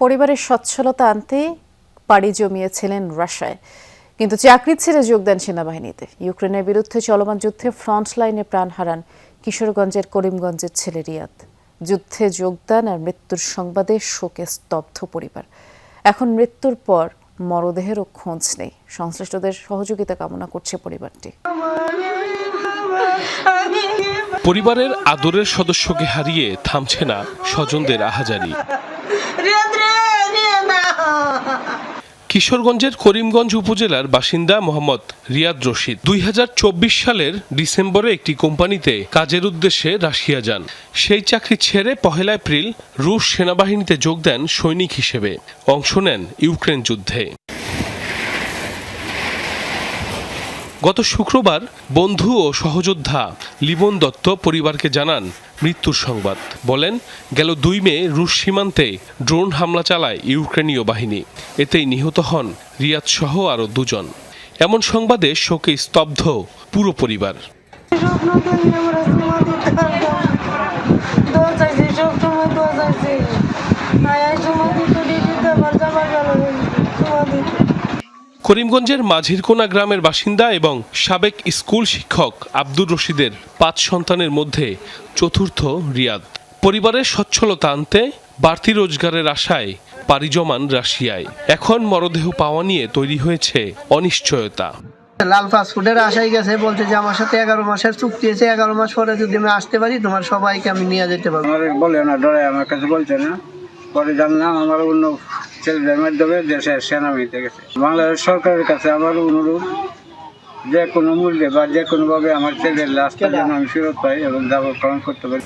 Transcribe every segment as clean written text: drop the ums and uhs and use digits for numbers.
পরিবারের সচ্ছলতা আনতে পাড়ি জমিয়েছিলেন রাশিয়ায়, কিন্তু চাকরি ছেড়ে যোগ দেন সেনাবাহিনীতে। ইউক্রেনের বিরুদ্ধে চলমান যুদ্ধে ফ্রন্ট লাইনে প্রাণ হারান কিশোরগঞ্জের করিমগঞ্জের ছেলে রিয়াদ। যুদ্ধে যোগদান আর মৃত্যুর সংবাদে শোকে স্তব্ধ পরিবার। এখন মৃত্যুর পর মরদেহেরও খোঁজ নেই। সংশ্লিষ্টদের সহযোগিতা কামনা করছে পরিবারটি। পরিবারের আদরের সদস্যকে হারিয়ে থামছে না স্বজনদের আহাজারি। কিশোরগঞ্জের করিমগঞ্জ উপজেলার বাসিন্দা মোহাম্মদ রিয়াদ রশিদ ২০২৪ সালের ডিসেম্বরে একটি কোম্পানিতে কাজের উদ্দেশ্যে রাশিয়া যান। সেই চাকরি ছেড়ে ১ এপ্রিল রুশ সেনাবাহিনীতে যোগ দেন সৈনিক হিসেবে। অংশ নেন ইউক্রেন যুদ্ধে। গত শুক্রবার বন্ধু ও সহযোদ্ধা লিমন দত্ত পরিবারকে জানান মৃত্যুর সংবাদ। বলেন, গেল ২ মে রুশ সীমান্তে ড্রোন হামলা চালায় ইউক্রেনীয় বাহিনী। এতেই নিহত হন রিয়াদ সহ আরও ২ জন। এমন সংবাদে শোকে স্তব্ধ পুরো পরিবার। করিমগঞ্জের মাঝিরকোনা গ্রামের বাসিন্দা এবং সাবেক স্কুল শিক্ষক আব্দুর রশিদের ৫ সন্তানের মধ্যে চতুর্থ রিয়াদ। পরিবারের সচ্ছলতা আনতে বাড়তি রোজগারের আশায় পাড়ি জমান রাশিয়ায়। এখন মরদেহ পাওয়া নিয়ে তৈরি হয়েছে অনিশ্চয়তা। লাল পাসপোর্টের আশায় গেছে, বলছে যে আমার সাথে ১১ মাসের চুক্তি আছে, ১১ মাস পরে যদি আমি আসতে পারি তোমার সবাইকে আমি নিয়ে যেতে পারবো। বলে না, ডরে আমার কাছে বলছে না। পরে জানলাম আমার অন্য ছেলেদের মাধ্যমে দেশের সেনাবাহিনীতে গেছে। বাংলাদেশ সরকারের কাছে আমার অনুরোধ, যে কোনো মূল্যে বা যে কোনোভাবে আমার ছেলের লাশটা যেন আমি ফেরত পাই এবং দাবি পালন করতে পারি।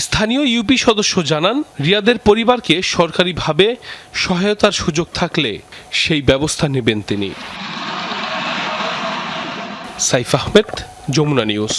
স্থানীয় ইউপি সদস্য জানান, রিয়াদের পরিবারকে সরকারিভাবে সহায়তার সুযোগ থাকলে সেই ব্যবস্থা নেবেন তিনি। সাইফ আহমেদ, যমুনা নিউজ।